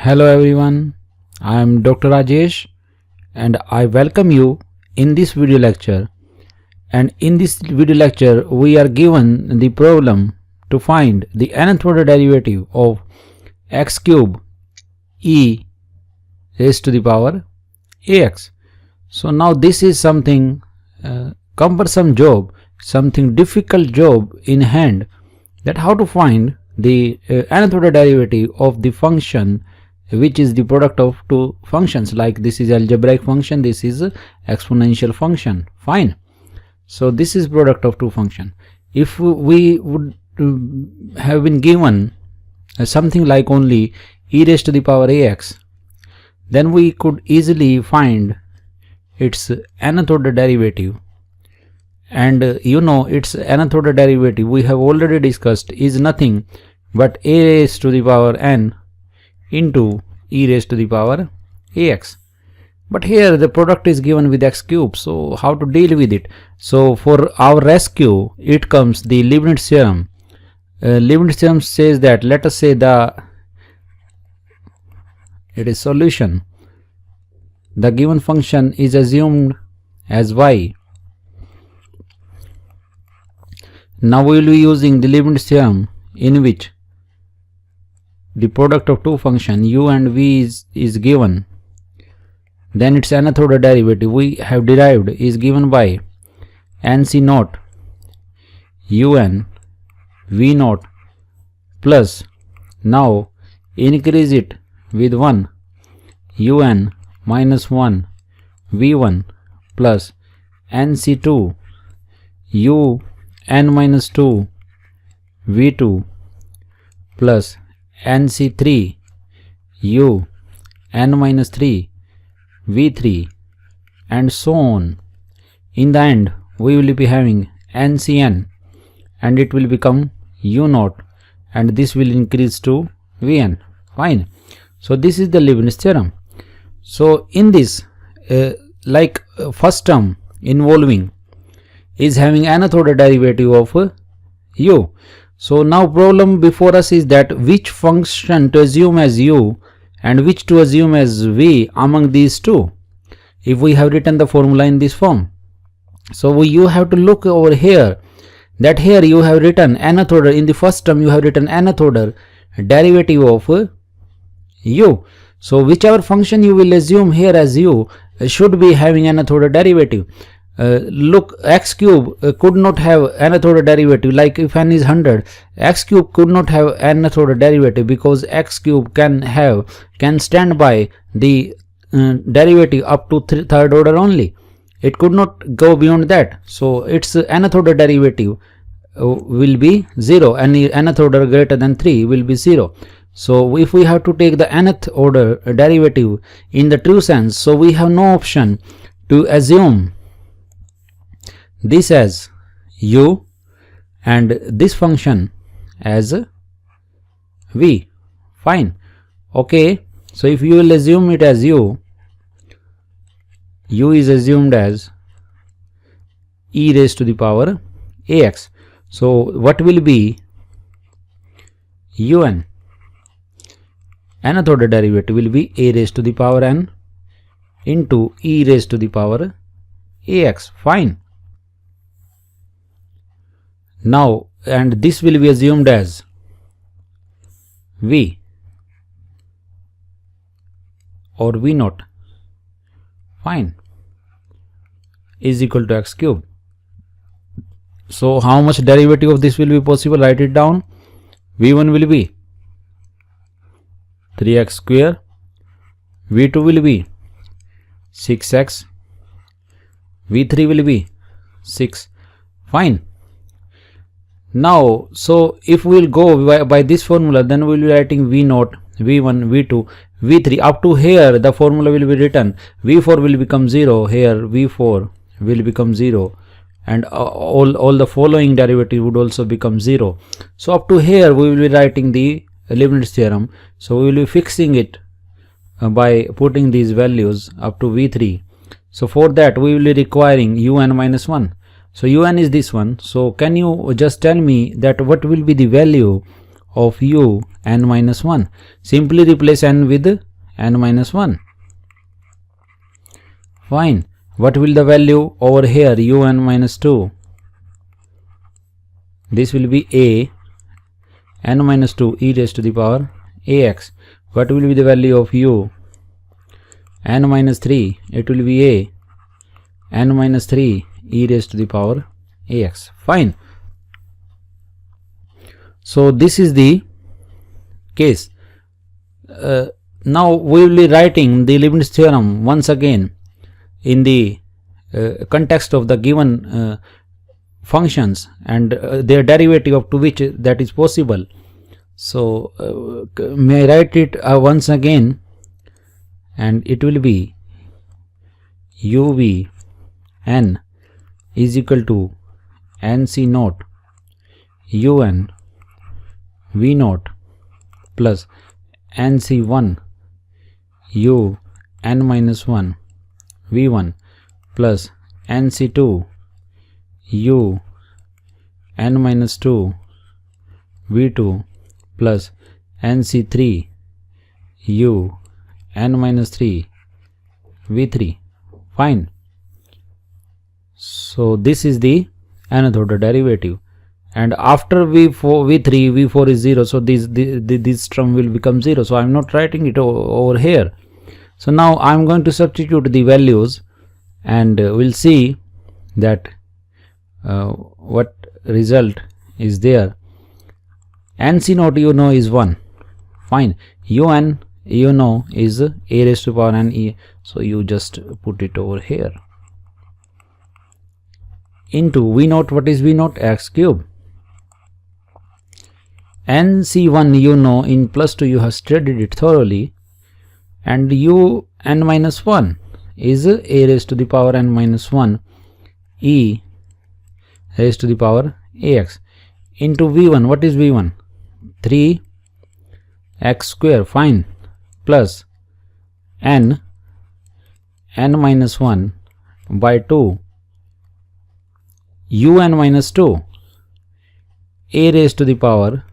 Hello everyone, I am Dr. Rajesh and I welcome you in this video lecture. And in this video lecture we are given the problem to find the nth order derivative of x cube e raised to the power ax. So now this is something cumbersome job, something difficult job in hand, that how to find the nth order derivative of the function which is the product of two functions. Like this is algebraic function, this is exponential function. Fine. So this is product of two function. If we would have been given something like only e raised to the power ax, then we could easily find its nth order derivative. And its nth order derivative we have already discussed is nothing but a raised to the power n into e raised to the power ax. But here the product is given with x cube, so how to deal with it? So for our rescue it comes the Leibnitz theorem. Leibnitz theorem says that, let us say it is solution. The given function is assumed as y. Now we will be using the Leibniz theorem, in which the product of two functions u and v is given. Then its nth order derivative we have derived is given by nc naught un v naught plus, now increase it with 1 un minus 1 v1 plus nc2 u n minus 2 v2 plus nc3 u n minus 3 v3 and so on. In the end we will be having ncn and it will become u naught and this will increase to vn. Fine. So this is the Leibniz theorem. So in this first term involving is having nth order derivative of u. So now problem before us is that which function to assume as u and which to assume as v among these two, if we have written the formula in this form. So you have to look over here, that here you have written nth order, in the first term you have written nth order derivative of u. So whichever function you will assume here as u should be having nth order derivative. Look, x cube could not have nth order derivative. Like if n is 100, x cube could not have nth order derivative, because x cube can stand by the derivative up to third order only. It could not go beyond that. So its nth order derivative will be 0, and nth order greater than 3 will be 0. So if we have to take the nth order derivative in the true sense, so we have no option to assume this as u and this function as v. Fine. Okay. So if you will assume it as u is assumed as e raised to the power ax. So what will be un? Nth order derivative will be a raised to the power n into e raised to the power ax. Fine. Now, and this will be assumed as v or v naught. Fine. Is equal to x cube. So how much derivative of this will be possible? Write it down. v1 will be 3x square, v2 will be 6x, v3 will be 6. Fine. Now, so if we will go by this formula, then we will be writing v naught, v1, v2, v3. Up to here the formula will be written. v4 will become 0, here v4 will become 0, and all the following derivative would also become 0. So up to here we will be writing the Leibniz theorem. So we will be fixing it by putting these values up to v3. So for that we will be requiring un minus 1. So un is this one. So can you just tell me that what will be the value of u n minus 1. Simply replace n with n minus 1. Fine. What will the value over here, u n minus 2? This will be a n minus 2 e raised to the power ax. What will be the value of u n minus 3? It will be a n minus 3 e raised to the power ax. Fine. So this is the case. Now we will be writing the Leibniz theorem once again in the context of the given functions and their derivative up to which that is possible. So may I write it once again, and it will be uv n is equal to nc naught un v naught plus nc1 u n minus 1 v1 plus nc2 u n minus 2 v2 plus nc3 u n minus 3 v3. Fine. So this is the nth order derivative, and after v3 v4 is 0, so this term will become 0. So I am not writing it over here. So now I am going to substitute the values, and we'll see that what result is there. nc naught you know is 1. Fine. un you know is a raised to power n e, so you just put it over here, into v naught. What is v naught? X cube. nc1 you know in plus 2 you have studied it thoroughly, and u n minus 1 is a raised to the power n minus 1 e raised to the power ax, into v1. What is v1? 3 x square. Fine. Plus n minus 1 by 2 un minus 2 a raised to the power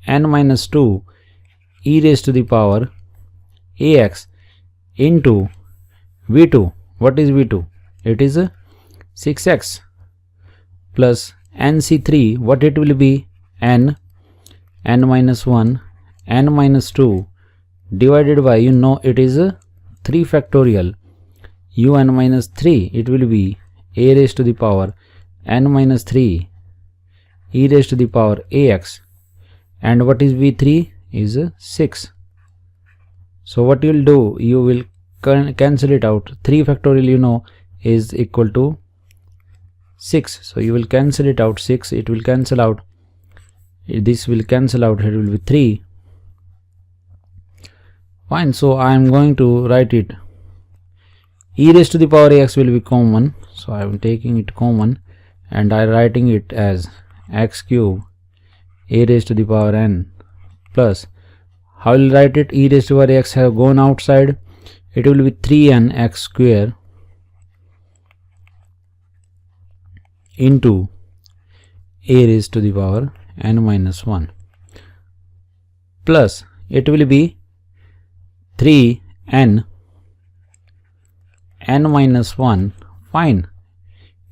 n minus 2 e raised to the power ax, into v2. What is v2? It is 6x plus nc3. What it will be? n minus 1 n minus 2 divided by, you know, it is 3 factorial un minus 3. It will be a raised to the power n minus 3 e raised to the power ax, and what is v3 is 6. So what you will do, you will cancel it out. 3 factorial you know is equal to 6, so you will cancel it out. 6, it will cancel out, this will cancel out, it will be 3. Fine. So I am going to write it, e raised to the power ax will be common, so I am taking it common, and I am writing it as x cube a raised to the power n plus, how will write it? E raised to the power x have gone outside, it will be 3n x square into a raised to the power n minus 1 plus, it will be 3n n minus 1. Fine.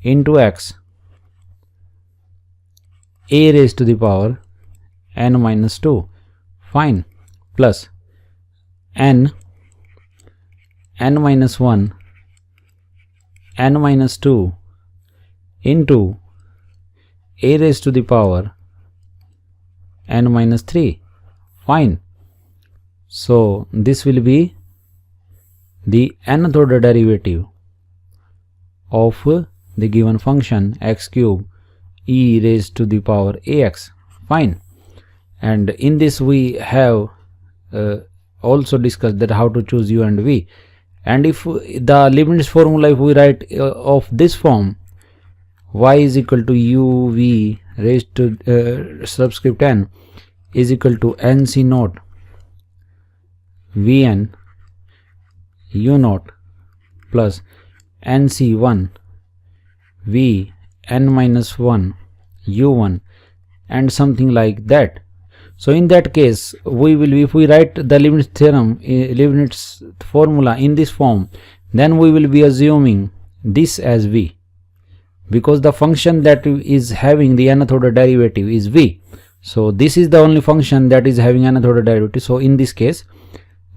Into x a raised to the power n minus 2. Fine. Plus n minus 1 n minus 2 into a raised to the power n minus 3. Fine. So this will be the nth order derivative of the given function x cube e raised to the power ax. Fine. And in this we have also discussed that how to choose u and v, and if the Leibniz formula, if we write of this form, y is equal to u v raised to subscript n is equal to nc naught vn u naught plus nc1 v n minus 1 u1 and something like that. So in that case, we will, if we write the Leibniz theorem, Leibniz formula in this form, then we will be assuming this as v, because the function that is having the nth order derivative is v. So this is the only function that is having nth order derivative. So in this case,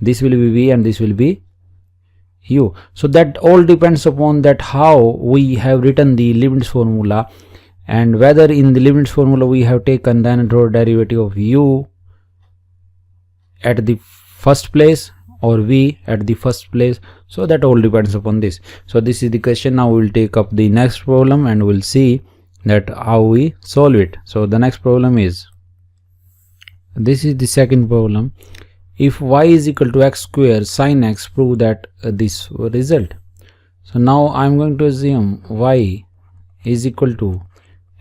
this will be v and this will be u. So that all depends upon that how we have written the Leibniz formula, and whether in the Leibniz formula we have taken the nth order derivative of u at the first place or v at the first place. So that all depends upon this. So this is the question. Now we will take up the next problem and we'll see that how we solve it. So the next problem is, this is the second problem. If y is equal to x square sin x, prove that this result. So now I am going to assume y is equal to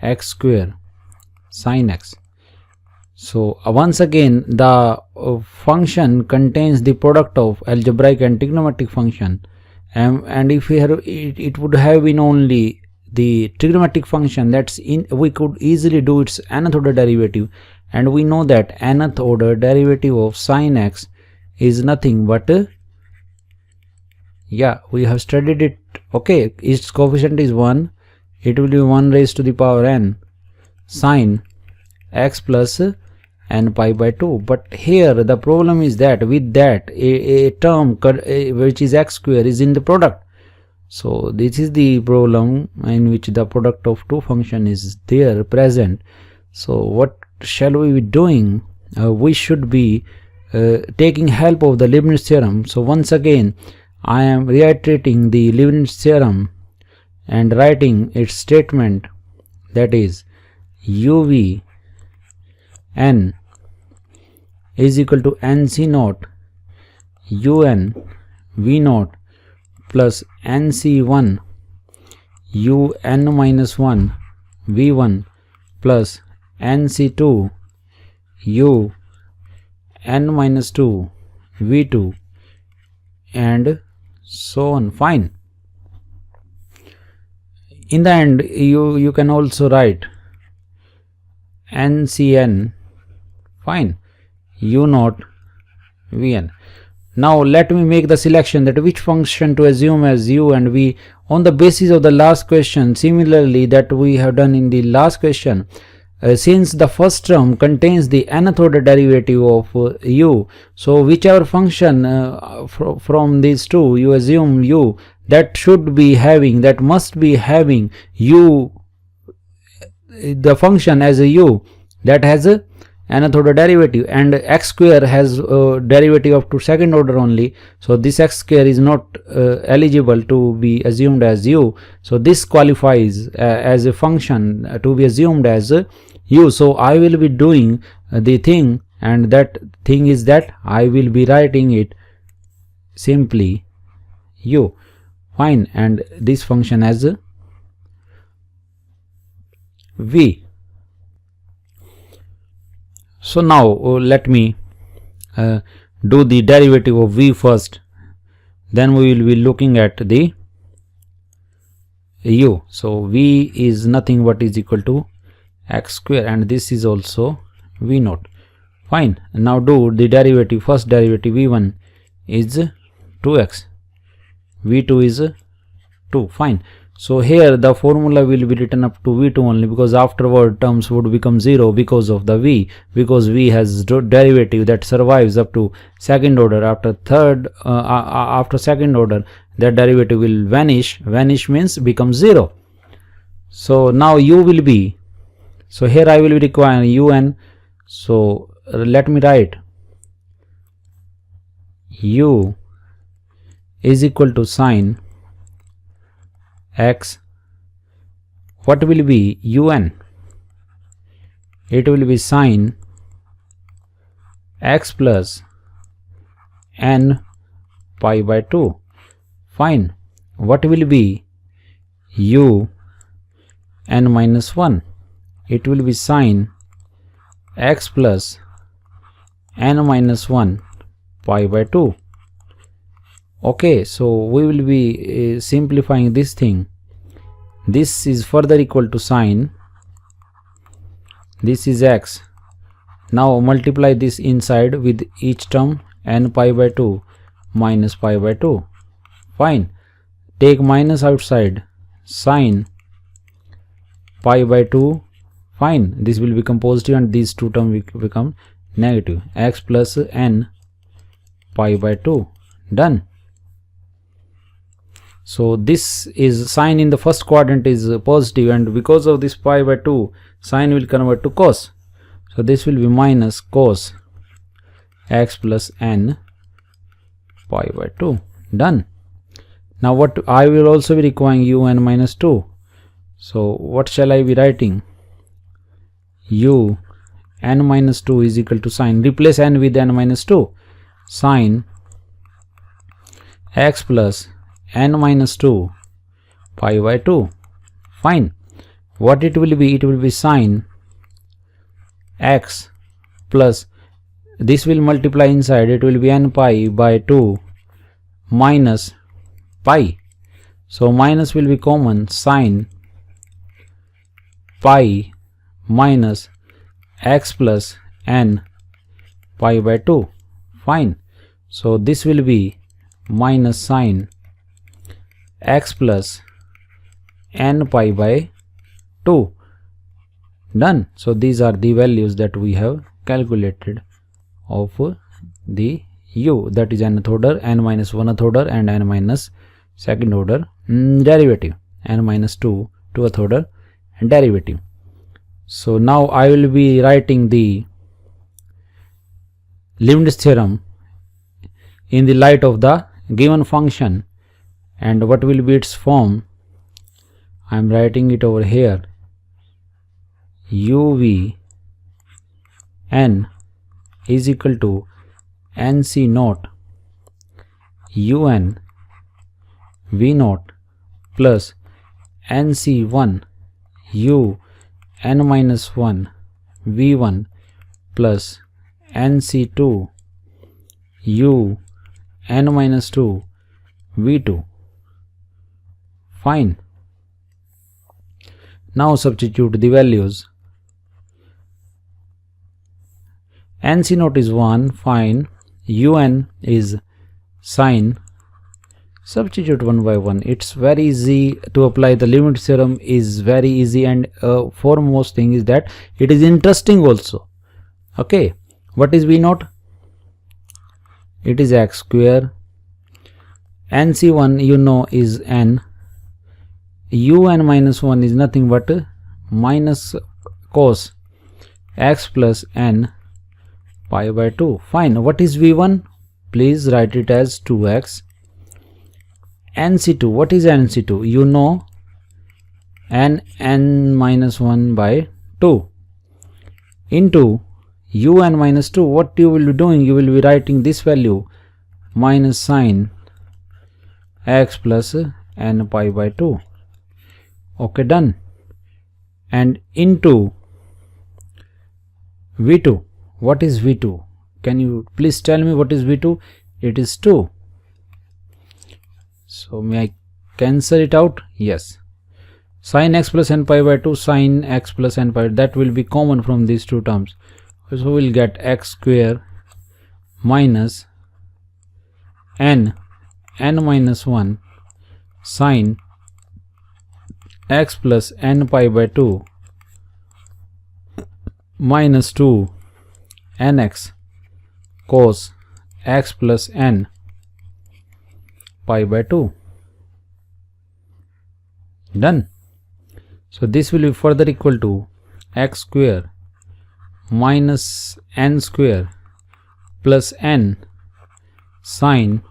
x square sin x. So once again, the function contains the product of algebraic and trigonometric function, and if we have it would have been only the trigonometric function, that's in, we could easily do its nth order derivative, and we know that nth order derivative of sin x is nothing but we have studied it. Okay, its coefficient is 1. It will be 1 raised to the power n sin x plus n pi by 2. But here the problem is that with that a term which is x square is in the product. So this is the problem in which the product of two function is there present. So what shall we be doing? We should be taking help of the Leibniz theorem. So once again I am reiterating the Leibniz theorem and writing its statement, that is uv n is equal to nc naught un v naught plus nc1 un minus 1 v1 plus nc2 u n minus 2 v2 and so on. Fine. In the end, you can also write ncn, fine, u naught vn. Now let me make the selection that which function to assume as u and v on the basis of the last question, similarly that we have done in the last question. Since the first term contains the nth order derivative of u, so whichever function from these two you assume u, that should be having, that must be having u, the function as a u that has a nth order derivative, and x square has derivative up to second order only. So this x square is not eligible to be assumed as u. So this qualifies as a function to be assumed as u. So I will be doing the thing, and that thing is that I will be writing it simply u, fine, and this function as v. So now let me do the derivative of v first, then we will be looking at the u. So v is nothing but is equal to x square, and this is also v naught, fine. Now do the derivative. First derivative v1 is 2x, v2 is 2, fine. So here the formula will be written up to v2 only, because afterward terms would become 0 because of the v, because v has derivative that survives up to second order. After third after second order, that derivative will vanish. Vanish means become 0. So now u will be, so here I will be requiring un. So let me write u is equal to sin x. What will be un? It will be sin x plus n pi by 2, fine. What will be u n minus 1? It will be sin x plus n minus 1 pi by 2. Okay, so we will be simplifying this thing. This is further equal to sin, this is x Now multiply this inside with each term, n pi by 2 minus pi by 2. Fine. Take minus outside, sine pi by 2. Fine. This will become positive and these two terms will become negative. X plus n pi by 2. Done. So this is sine in the first quadrant is positive, and because of this pi by 2, sine will convert to cos. So this will be minus cos x plus n pi by 2. Done. Now what I will also be requiring un minus 2. So what shall I be writing? U n minus 2 is equal to sine. Replace n with n minus 2. Sine x plus n minus 2 pi by 2. Fine. What it will be? It will be sine x plus, this will multiply inside, it will be n pi by 2 minus pi. So minus will be common, sine pi minus x plus n pi by 2. Fine. So this will be minus sine x plus n pi by 2. Done. So these are the values that we have calculated of the u, that is nth order, n minus 1th order and n minus 2nd order derivative, n minus 2 2th order derivative. So now I will be writing the Leibniz theorem in the light of the given function, and what will be its form? I am writing it over here. uv n is equal to nc naught un v naught plus nc1 u n minus 1 v1 plus nc2 u n minus 2 v2. Fine. Now substitute the values. nc naught is 1. Fine. un is sine. Substitute one by one. It's very easy to apply the Leibniz theorem, is very easy, and foremost thing is that it is interesting also. Okay. What is v naught? It is x square. nc1 you know is n. un minus 1 is nothing but minus cos x plus n pi by 2. Fine. What is v1? Please write it as 2x. nc2, what is nc2? You know, n minus 1 by 2 into un minus 2. What you will be doing? You will be writing this value minus sine x plus n pi by 2. Okay, done. And into v2. What is v2? Can you please tell me what is v2? It is 2. So may I cancel it out? Yes. Sine x plus n pi by 2, sine x plus n pi, that will be common from these two terms. So we'll get x square minus n minus 1 sine x plus n pi by 2 minus 2 nx cos x plus n pi by 2. Done. So this will be further equal to x square minus n square plus n sine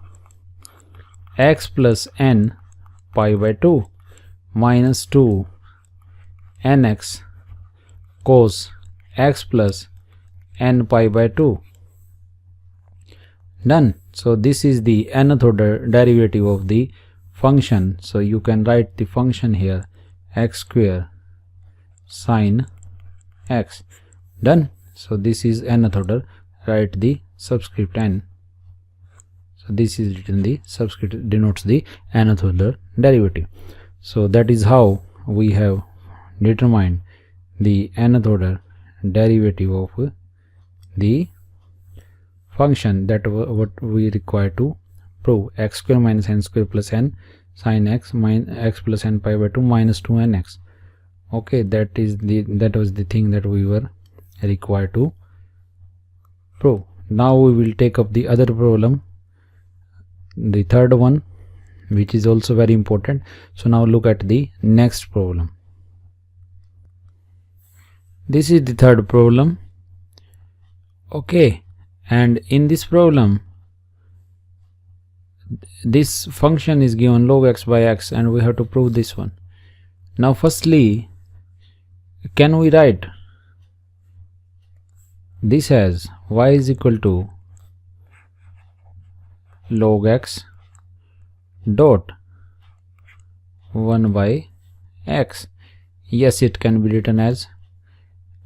x plus n pi by 2 minus 2 nx cos x plus n pi by 2. Done. So this is the nth order derivative of the function. So you can write the function here, x square sine x. Done. So this is nth order. Write the subscript n. So this is written, the subscript denotes the nth order derivative. So that is how we have determined the nth order derivative of the function that what we require to prove, x square minus n square plus n sin x minus x plus n pi by 2 minus 2nx. Okay, that was the thing that we were required to prove. Now we will take up the other problem, the third one, which is also very important. So now look at the next problem. This is the third problem. Okay, and in this problem this function is given log x by x, and we have to prove this one. Now firstly, can we write this as y is equal to log x dot 1 by x? Yes, it can be written as,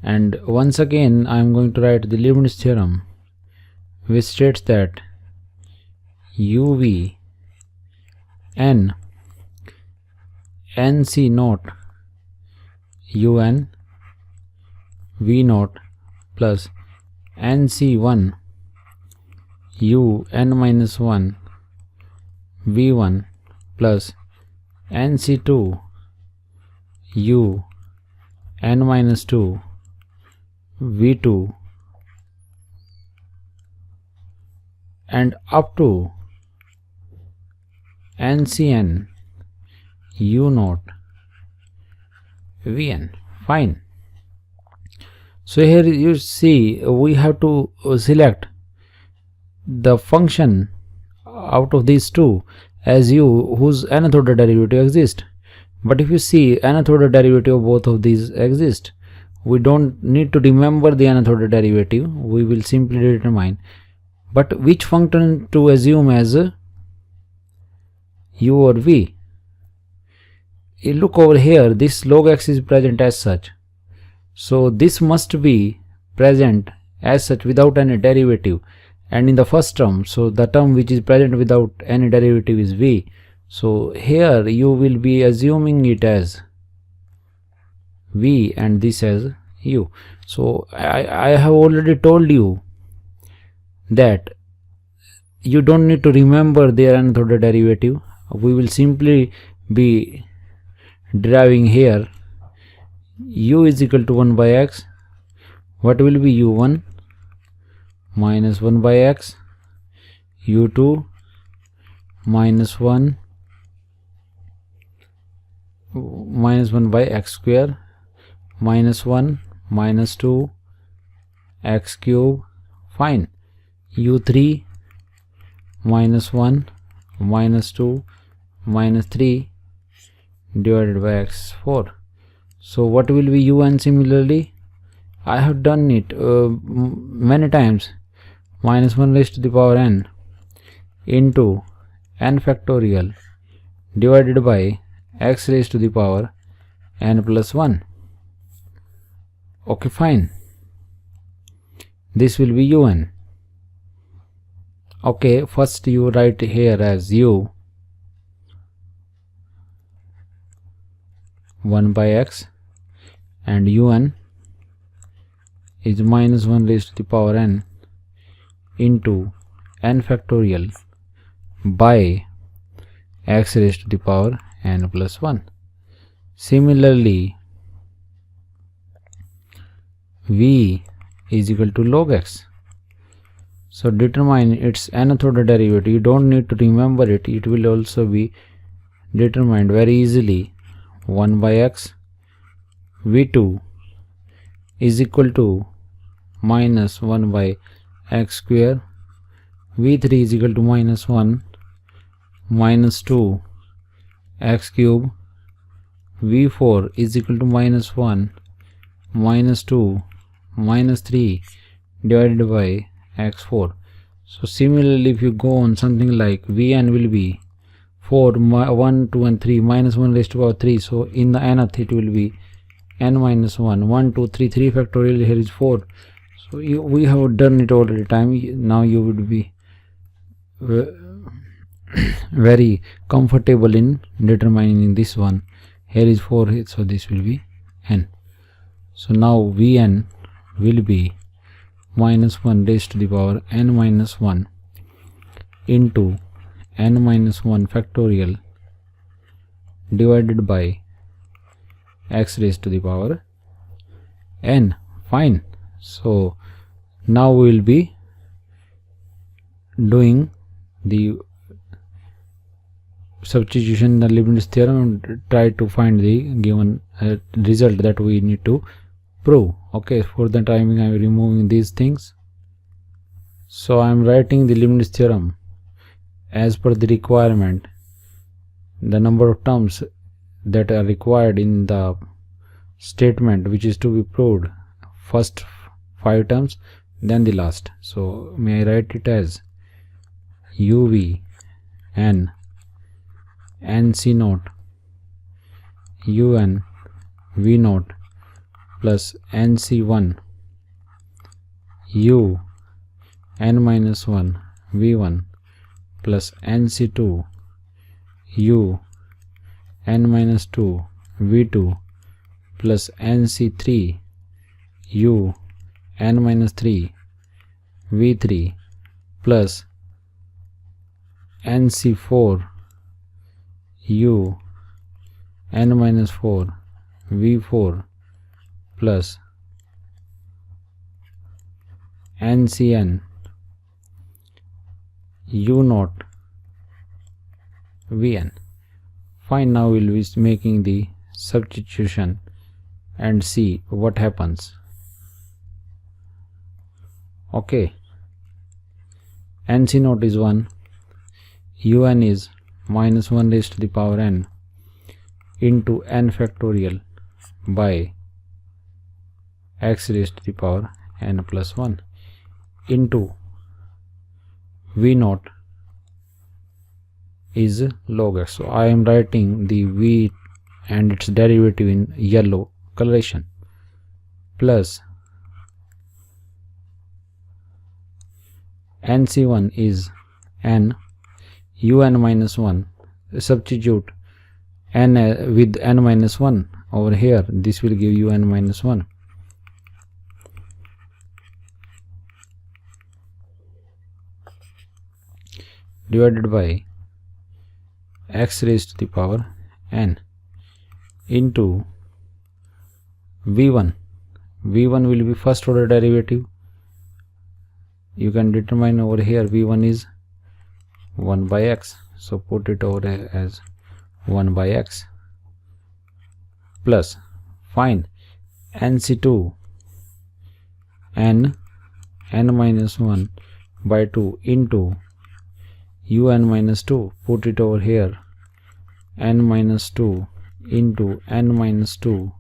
and once again I am going to write the Leibnitz theorem, which states that uv n nc naught un v naught plus nc1 u n minus 1 v1 plus nc2 u n minus 2 v2 and up to ncn u naught vn. Fine. So here you see we have to select the function out of these two as u whose nth order derivative exists. But if you see nth order derivative of both of these exist, we don't need to remember the nth order derivative, we will simply determine. But which function to assume as u or v? You look over here, this log x is present as such, so this must be present as such without any derivative, and in the first term, so the term which is present without any derivative is v. So here you will be assuming it as v and this as u. So I have already told you that you don't need to remember their nth order derivative. We will simply be deriving here u is equal to 1 by x. What will be u1 minus 1 by x, u2 minus 1 by x square minus 1 minus 2 x cube. Fine. u3 minus 1 minus 2 minus 3 divided by x4. So what will be un? Similarly, I have done it many times, minus 1 raised to the power n into n factorial divided by x raised to the power n plus 1. Okay, fine. This will be un. Okay, first you write here as u 1 by x and un is minus 1 raised to the power n into n factorial by x raised to the power n plus 1. Similarly, v is equal to log x. So determine its nth order derivative. You don't need to remember it, it will also be determined very easily. 1 by x v2 is equal to minus 1 by x square, v3 is equal to minus 1 minus 2 x cube, v4 is equal to minus 1 minus 2 minus 3 divided by x4. So similarly, if you go on something like vn will be 4 1 2 and 3 minus 1 raised to power 3. So in the nth it will be n minus 1 1 2 3 3 factorial, here is 4. So we have done it already time. Now you would be very comfortable in determining this one. Here is 4, so this will be n. So now vn will be minus 1 raised to the power n minus 1 into n minus 1 factorial divided by x raised to the power n. Fine. So now we will be doing the substitution in the Leibniz theorem and try to find the given result that we need to prove. Okay, for the timing I am removing these things. So I am writing the Leibniz theorem as per the requirement, the number of terms that are required in the statement which is to be proved, first 5 terms, then the last. So may I write it as uv n nc naught un v naught plus nc1 u n minus 1 v1 plus nc2 u n minus 2 v2 plus nc3 u n minus 3 v3 plus nc4 u n minus 4 v4 plus ncn u naught vn. Fine, now we will be making the substitution and see what happens. Okay, nc naught is 1, un is minus 1 raised to the power n into n factorial by x raised to the power n plus 1 into v naught is log x. So I am writing the v and its derivative in yellow coloration plus nc1 is n un minus 1, substitute n with n minus 1 over here, this will give you n minus 1 divided by x raised to the power n into v1. v1 will be first order derivative. You can determine over here v1 is 1 by x, so put it over as 1 by x plus, fine, nc2 n minus 1 by 2 into un minus 2, put it over here, n minus 2 into n minus 2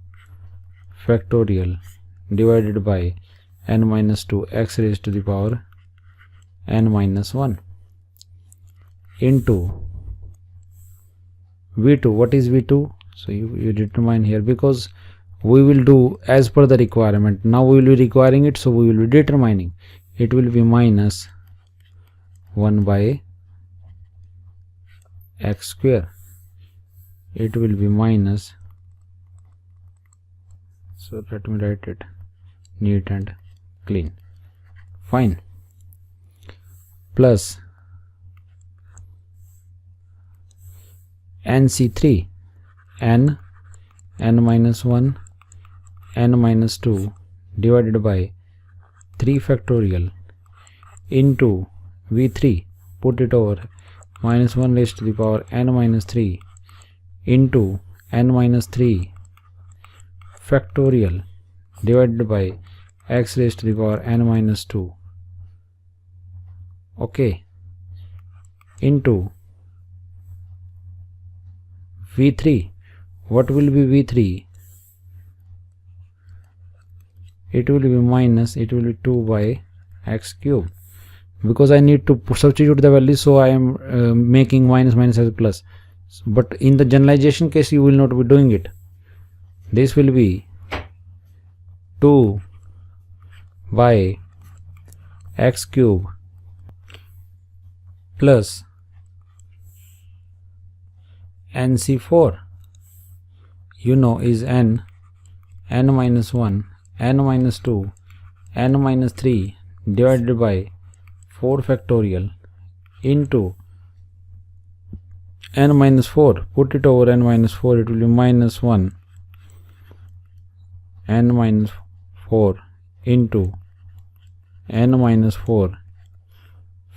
factorial divided by n minus 2 x raised to the power n minus 1 into v2. What is v2? So you determine here, because we will do as per the requirement. Now we will be requiring it, so we will be determining. It will be minus 1 by x square. It will be minus, so let me write it neat and clean. Fine, plus nc3 n minus 1 n minus 2 divided by 3 factorial into v3, put it over, minus 1 raised to the power n minus 3 into n minus 3 factorial divided by x raised to the power n minus 2, okay, into v3. What will be v3? It will be minus, it will be 2 by x cube, because I need to substitute the value, so I am making minus as plus. But in the generalization case you will not be doing it. This will be 2 by x cube plus nc4, you know, is n minus 1 n minus 2 n minus 3 divided by 4 factorial into n minus 4. Put it over n minus 4, it will be minus 1 n minus 4 into n minus 4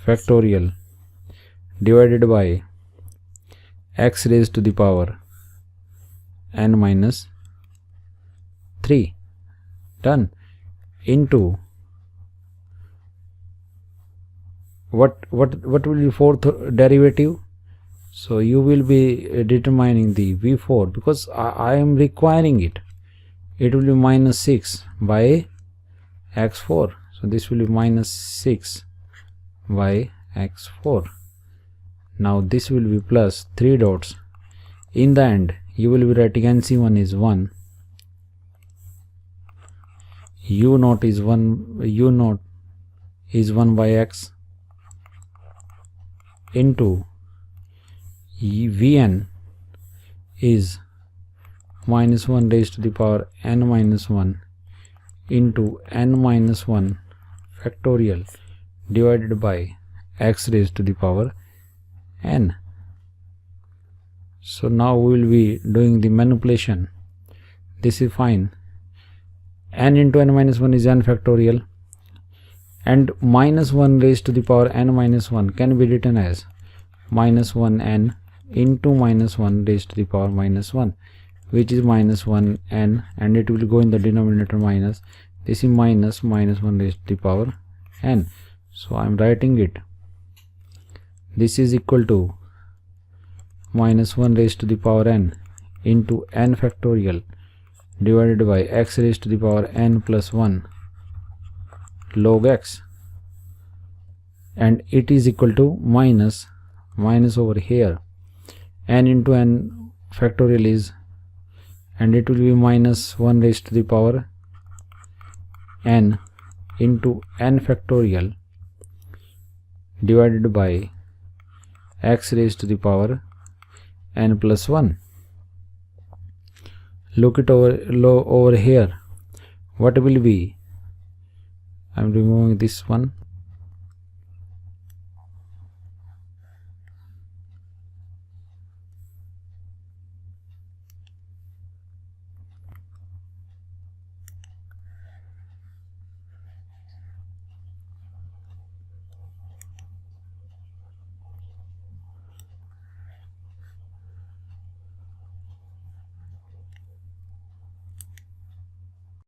factorial divided by x raised to the power n minus 3. Done. Into what will be fourth derivative? So you will be determining the v4 because I am requiring it. It will be minus 6 by x4. So this will be minus 6 by x4. Now this will be plus 3 dots. In the end you will be writing NC1 is 1, U0 is 1, U0 is 1 by x into Vn is minus 1 raised to the power n minus 1 into n minus 1 factorial divided by x raised to the power n. So now we will be doing the manipulation. This is fine. N into n minus 1 is n factorial, and minus 1 raised to the power n minus 1 can be written as minus 1n into minus 1 raised to the power minus 1, which is minus 1n, and it will go in the denominator minus. This is minus 1 raised to the power n. So I am writing it. This is equal to minus 1 raised to the power n into n factorial divided by x raised to the power n plus 1 log x, and it is equal to minus over here, n into n factorial is, and it will be minus 1 raised to the power n into n factorial divided by x raised to the power n plus 1. Look it over here. What will be? I am removing this one.